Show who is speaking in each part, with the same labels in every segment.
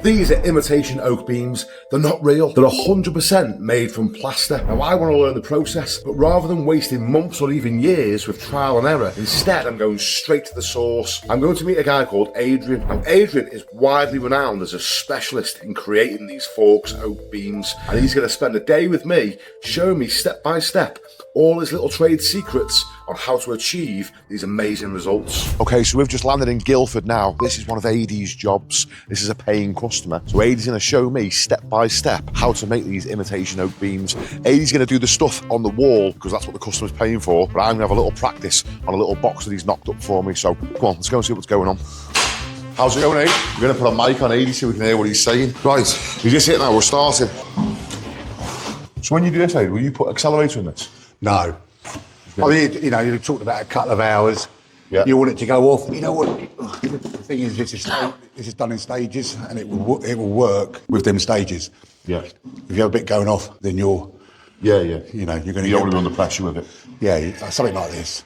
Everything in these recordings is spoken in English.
Speaker 1: These are imitation oak beams. They're not real. They're 100% made from plaster. Now I want to learn the process, but rather than wasting months or even years with trial and error, instead I'm going straight to the source. I'm going to meet a guy called Adrian. Now Adrian is widely renowned as a specialist in creating these forks oak beams, and he's going to spend a day with me showing me step by step all his little trade secrets on how to achieve these amazing results. Okay, so we've just landed in Guildford now. This is one of AD's jobs. This is a paying customer. So AD's gonna show me step by step how to make these imitation oak beams. AD's gonna do the stuff on the wall because that's what the customer's paying for, but I'm gonna have a little practice on a little box that he's knocked up for me. So come on, let's go and see what's going on. How's it going, AD? We're gonna put a mic on AD so we can hear what he's saying. Right, you just hit now, we're starting. So when you do this, AD, will you put accelerator in this?
Speaker 2: No. I mean, you know, you talked about a couple of hours.
Speaker 1: Yeah.
Speaker 2: You want it to go off. You know what? The thing is, this is done in stages, and it will work with them stages.
Speaker 1: Yeah.
Speaker 2: If you have a bit going off, then you're.
Speaker 1: Yeah, yeah.
Speaker 2: You know, you're going to.
Speaker 1: You don't want to be under pressure with it.
Speaker 2: Yeah, something like this.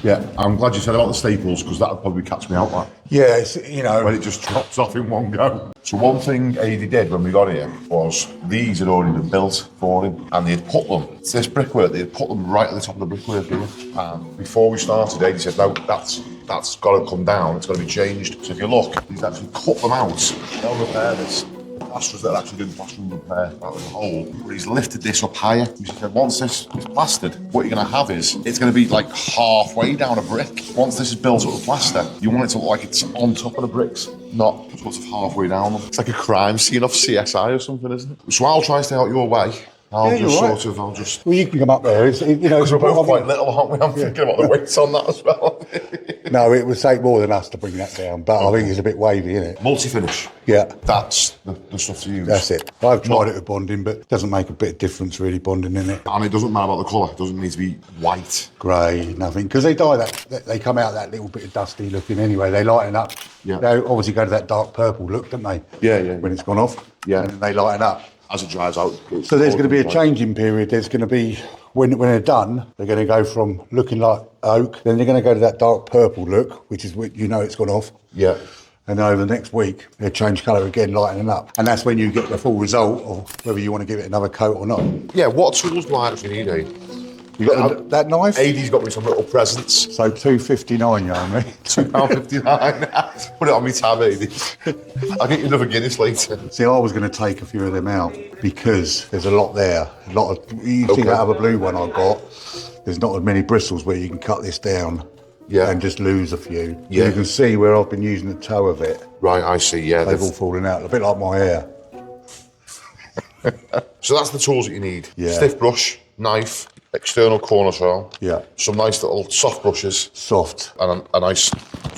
Speaker 1: Yeah, I'm glad you said about the staples because that would probably catch me out. Like.
Speaker 2: Yeah, it's, you know.
Speaker 1: When it just drops off in one go. So one thing AD did when we got here was these had already been built for him, and they had put them, it's this brickwork, they had put them right at the top of the brickwork here. And before we started, AD said, no, that's got to come down, it's got to be changed. So if you look, he's actually cut them out. They'll repair this. Plasterers that are actually doing plastering repair, that was a hole. But he's lifted this up higher. He said, once this is plastered, what you're going to have is, it's going to be like halfway down a brick. Once this is built up with plaster, you want it to look like it's on top of the bricks, not sort of halfway down them. It's like a crime scene off CSI or something, isn't it? So I'll try to stay out your way. I'll just...
Speaker 2: Well, you can come up there, you know...
Speaker 1: Because we're both quite little, aren't we? I'm thinking about the weights on that as well.
Speaker 2: No, it would take more than us to bring that down, but I think it's a bit wavy, isn't it?
Speaker 1: Multi-finish.
Speaker 2: Yeah.
Speaker 1: That's the stuff to use.
Speaker 2: That's it. I've tried it with bonding, but it doesn't make a bit of difference really, bonding in it.
Speaker 1: And it doesn't matter about the colour. It doesn't need to be white.
Speaker 2: Grey, nothing. Because they dye that, they come out that little bit of dusty looking anyway. They lighten up.
Speaker 1: Yeah.
Speaker 2: They obviously go to that dark purple look, don't they?
Speaker 1: Yeah, yeah.
Speaker 2: When it's gone off.
Speaker 1: Yeah.
Speaker 2: And they lighten up.
Speaker 1: As it dries out.
Speaker 2: So there's going to be a changing period. There's going to be, when they're done, they're going to go from looking like oak, then they're going to go to that dark purple look, which is when you know it's gone off.
Speaker 1: Yeah.
Speaker 2: And then over the next week, they'll change colour again, lightening up. And that's when you get the full result of whether you want to give it another coat or not.
Speaker 1: Yeah, what tools do I actually need, eh?
Speaker 2: You got that knife?
Speaker 1: AD's got me some little presents.
Speaker 2: So £2.59, you owe me.
Speaker 1: £2.59. Put it on me tab, AD. I'll get you another Guinness later.
Speaker 2: See, I was going to take a few of them out because there's a lot there. A lot of, you see that other blue one I got, there's not as many bristles where you can cut this down.
Speaker 1: Yeah.
Speaker 2: And just lose a few.
Speaker 1: Yeah.
Speaker 2: You can see where I've been using the toe of it.
Speaker 1: Right, I see, yeah.
Speaker 2: They've all fallen out, a bit like my hair.
Speaker 1: So that's the tools that you need.
Speaker 2: Yeah.
Speaker 1: Stiff brush, knife, external corner trowel.
Speaker 2: Yeah. Some
Speaker 1: nice little soft brushes.
Speaker 2: Soft.
Speaker 1: And a nice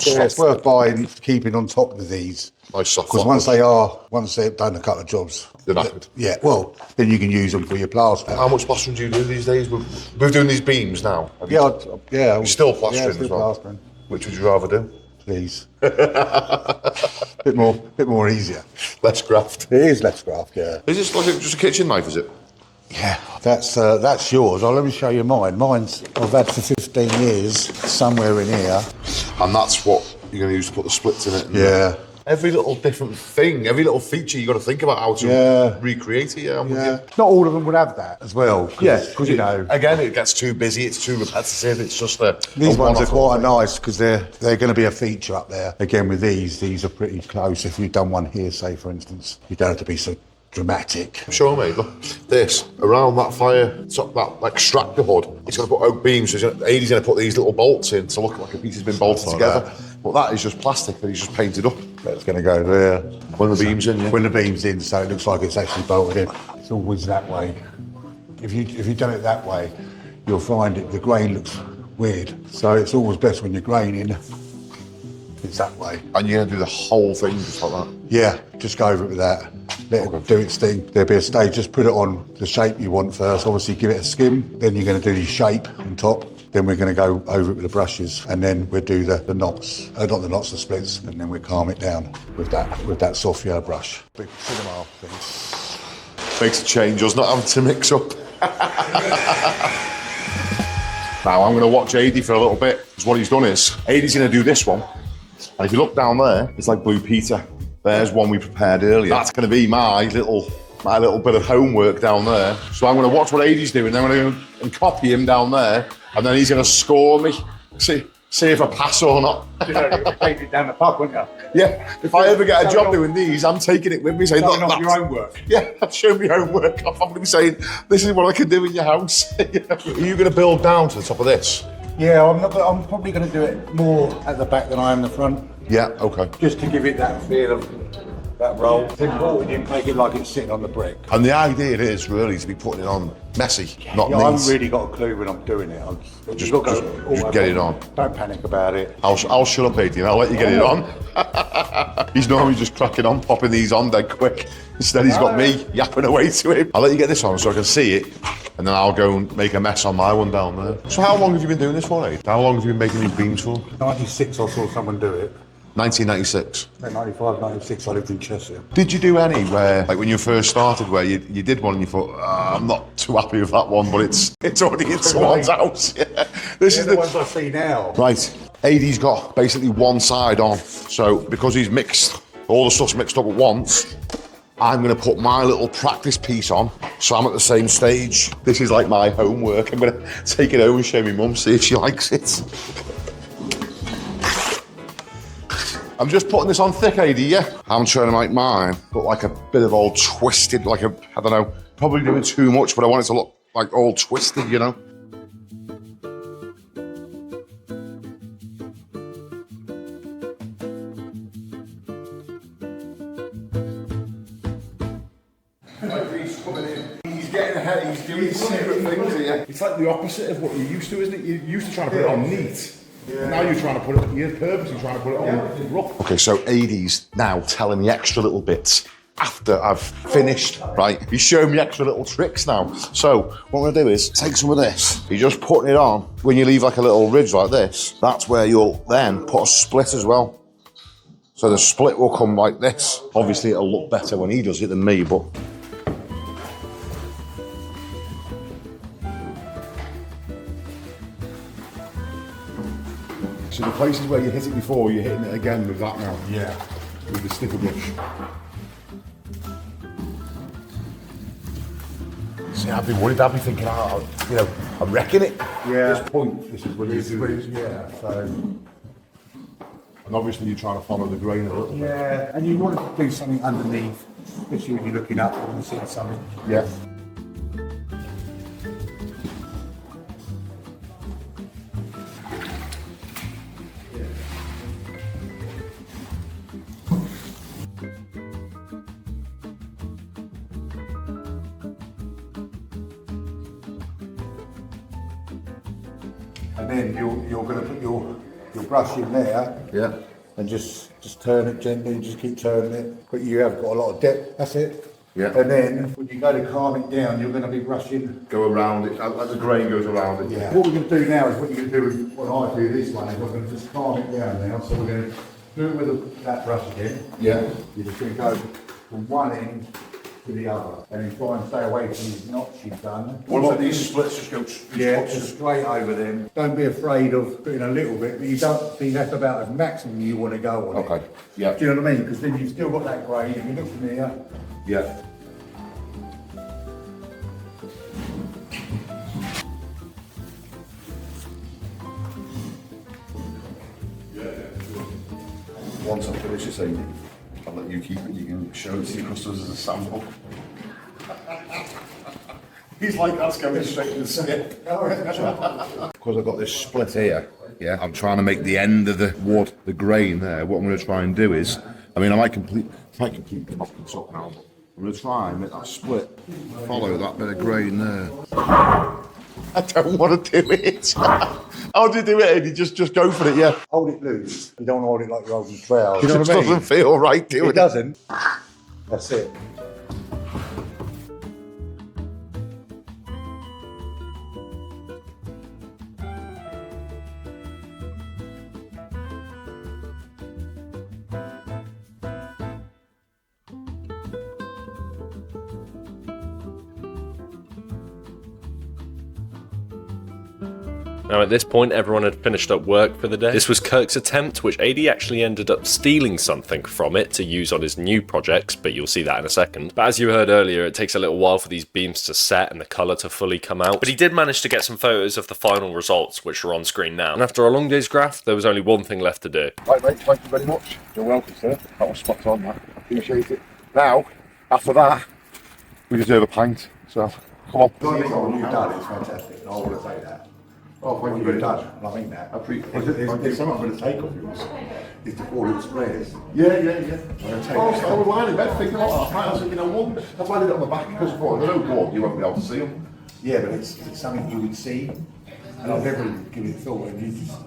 Speaker 2: Yeah, it's worth buying, keeping on top of these.
Speaker 1: Nice soft.
Speaker 2: Because once they've done a couple of jobs.
Speaker 1: They're knackered.
Speaker 2: Yeah, well, then you can use them for your plaster.
Speaker 1: How much plastering do you do these days? We're doing these beams now.
Speaker 2: Yeah.
Speaker 1: You're still plastering
Speaker 2: yeah, still
Speaker 1: as well?
Speaker 2: Plastering.
Speaker 1: Which would you rather do?
Speaker 2: Please. bit more easier.
Speaker 1: Less graft.
Speaker 2: It is less graft, yeah.
Speaker 1: Is this like just a kitchen knife, is it?
Speaker 2: Yeah, that's yours. Let me show you mine. Mine's I've had for 15 years, somewhere in here.
Speaker 1: And that's what you're going to use to put the splits in it?
Speaker 2: Yeah.
Speaker 1: Every little different thing, every little feature, you've got to think about how to recreate it. Yeah, I'm with you.
Speaker 2: Not all of them would have that as well.
Speaker 1: Yeah, because, you know, again, it gets too busy, it's too repetitive, it's just
Speaker 2: These ones are quite nice because they're going to be a feature up there. Again, with these are pretty close. If you've done one here, say, for instance, you don't have to be so dramatic.
Speaker 1: Show me, look, this, around that fire, top, that extractor hood, it's going to put oak beams, so AD's going to put these little bolts in to look like a piece has been bolted together. That. But that is just plastic that he's just painted up.
Speaker 2: That's going to go there.
Speaker 1: When the beam's in, yeah.
Speaker 2: When the beam's in, so it looks like it's actually bolted in. It's always that way. If you've done it that way, you'll find the grain looks weird. So it's always best when you're graining, it's that way.
Speaker 1: And you're going to do the whole thing just like that?
Speaker 2: Yeah, just go over it with that. Let it do its thing. There'll be a stage, just put it on the shape you want first. Obviously give it a skim, then you're going to do the shape on top. Then we're going to go over it with the brushes, and then we'll do the knots. Not the knots, the splits, and then we'll calm it down with that soft yellow brush. Big cinema thing.
Speaker 1: Makes a change, us not having to mix up. Now I'm going to watch Adi for a little bit, because what he's done is, Adi's going to do this one, and if you look down there, it's like Blue Peter. There's one we prepared earlier. That's going to be my little bit of homework down there. So I'm going to watch what Adi's doing, then I'm going to go and copy him down there, and then he's going to score me. See if I pass or not.
Speaker 3: You know, you take it down the pub, wouldn't you?
Speaker 1: Yeah, if I ever get a job doing these, I'm taking it with me, saying,
Speaker 3: Showing
Speaker 1: look,
Speaker 3: off your homework.
Speaker 1: Yeah, I've shown me homework off. I'm going to be saying, this is what I can do in your house. Are you going to build down to the top of this?
Speaker 3: Yeah, I'm probably going to do it more at the back than I am the front.
Speaker 1: Yeah, okay.
Speaker 3: Just to give it that feel of that roll. It's important you make it like it's sitting on the brick.
Speaker 1: And the idea is really to be putting it on messy, not
Speaker 3: Yeah,
Speaker 1: neat.
Speaker 3: I haven't really got a clue when I'm doing it.
Speaker 1: Just get it on.
Speaker 3: Don't panic about it.
Speaker 1: I'll shut up, Adrian. I'll let you get it on. He's normally just cracking on, popping these on dead quick. Instead, he's got me yapping away to him. I'll let you get this on so I can see it, and then I'll go and make a mess on my one down there. So how long have you been doing this for, Aid? How long have you been making these beams for?
Speaker 3: 96, I saw someone do it.
Speaker 1: 1996.
Speaker 3: 95, 96, I lived in Cheshire.
Speaker 1: Did you do any where, like when you first started, where you did one and you thought, I'm not too happy with that one, but it's already in someone's house. Yeah. This is
Speaker 3: the ones I see now.
Speaker 1: Right, Ad's got basically one side on, so because he's mixed, all the stuff's mixed up at once, I'm going to put my little practice piece on, so I'm at the same stage. This is like my homework. I'm going to take it home and show my mum, see if she likes it. I'm just putting this on thick, Adi, yeah? I'm trying to make mine look like a bit of old twisted, like a, I don't know, probably doing too much, but I want it to look like all twisted, you know? He's coming in. He's getting ahead, he's doing secret things here. It's like the opposite of what you're used to, isn't it? You're used to trying to put it on neat. Yeah. Now you're trying to put it, you're purposely trying to put it on rough. Okay, so Adi's now telling me extra little bits after I've finished, right? He's showing me extra little tricks now. So what I'm gonna do is take some of this. You're just putting it on. When you leave like a little ridge like this, that's where you'll then put a split as well. So the split will come like this. Obviously it'll look better when he does it than me, but so the places where you hit it before, you're hitting it again with that now?
Speaker 3: Yeah.
Speaker 1: With the snipper brush. See, I've been worried, I've been thinking, you know, I'm wrecking it.
Speaker 3: Yeah.
Speaker 1: At this point, this is when you do it.
Speaker 3: Yeah, so...
Speaker 1: And obviously you're trying to follow the grain a little bit.
Speaker 3: Yeah, and you want to do something underneath, especially when you're looking up and seeing something.
Speaker 1: Yeah.
Speaker 3: And then you're going to put your brush in there.
Speaker 1: Yeah.
Speaker 3: And just turn it gently and just keep turning it. But you have got a lot of depth, that's it.
Speaker 1: Yeah.
Speaker 3: And then when you go to calm it down, you're going to be brushing.
Speaker 1: Go around it, as the grain goes around it.
Speaker 3: Yeah. What we're going to do now is what you're going to do is when I do this one is we're going to just calm it down now. So we're going to do it with that brush again.
Speaker 1: Yeah.
Speaker 3: You're just going to go from one end to the other. And then try and stay away from these knots you've done.
Speaker 1: What about these splits? Just go
Speaker 3: just straight over them. Don't be afraid of putting a little bit, but you don't think that's about the maximum you want to go on it.
Speaker 1: Okay, yeah.
Speaker 3: Do you know what I mean? Because then you've still got that grade. If you look from here,
Speaker 1: Yeah. Once I finish this, Amy, I'll let you keep it. You can show it to your customers as a sample. He's like, that's going straight to the skip. Because I've got this split here, yeah, I'm trying to make the end of the wood, the grain there. What I'm going to try and do is, I mean, I might completely fucking up now, but I'm going to try and make that split, follow that bit of grain there. I don't want to do it. How do you do it, Eddie? Just go for it, yeah.
Speaker 3: hold it loose. You don't hold it like you're holding trousers.
Speaker 1: You know what I mean? It doesn't feel right doing it.
Speaker 3: It doesn't. That's it.
Speaker 4: Now at this point, everyone had finished up work for the day. This was Kirk's attempt, which AD actually ended up stealing something from it to use on his new projects, but you'll see that in a second. But as you heard earlier, it takes a little while for these beams to set and the colour to fully come out. But he did manage to get some photos of the final results, which are on screen now. And after a long day's graft, there was only one thing left to do.
Speaker 1: Right, mate, thank you very much. You're welcome, sir. That was spot on, that. Appreciate it. Now, after that, we deserve a pint, so come on.
Speaker 2: What you've done is fantastic, and I want to say that.
Speaker 1: Oh, thank
Speaker 2: What
Speaker 1: you
Speaker 2: you've
Speaker 1: very much.
Speaker 2: done, and I mean that.
Speaker 1: I appreciate it.
Speaker 2: There's something I'm going to take off yours. Is the 4 little squares.
Speaker 1: Yeah.
Speaker 2: I'm going to take
Speaker 1: Oh,
Speaker 2: that.
Speaker 1: so I was lying in bed thinking, oh, I said, you know, one. That's why I did it on the back, because for they're no good, you won't be able to see them.
Speaker 2: Yeah, but it's something you would see, and I've never given it thought, and you just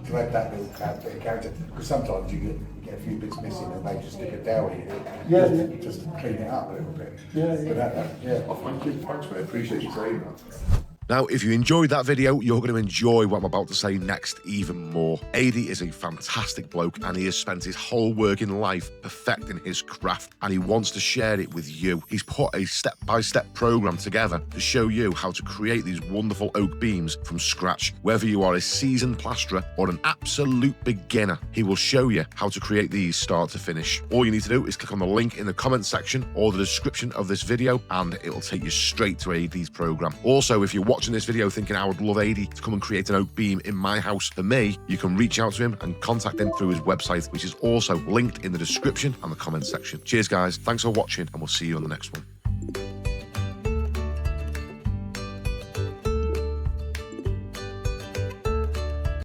Speaker 2: to add that little character, because sometimes you get a few bits missing and they just stick a dowry in it, just to clean it up a little bit. Yeah.
Speaker 1: Oh, thank you. Thanks, mate. I appreciate you saying that.
Speaker 5: Now, if you enjoyed that video, you're going to enjoy what I'm about to say next even more. AD is a fantastic bloke and he has spent his whole working life perfecting his craft and he wants to share it with you. He's put a step-by-step program together to show you how to create these wonderful oak beams from scratch. Whether you are a seasoned plasterer or an absolute beginner, he will show you how to create these start to finish. All you need to do is click on the link in the comment section or the description of this video and it will take you straight to AD's program. Also, if you're watching this video thinking I would love AD to come and create an oak beam in my house for me, you can reach out to him and contact him through his website, which is also linked in the description and the comment section. Cheers guys, thanks for watching and we'll see you on the next one.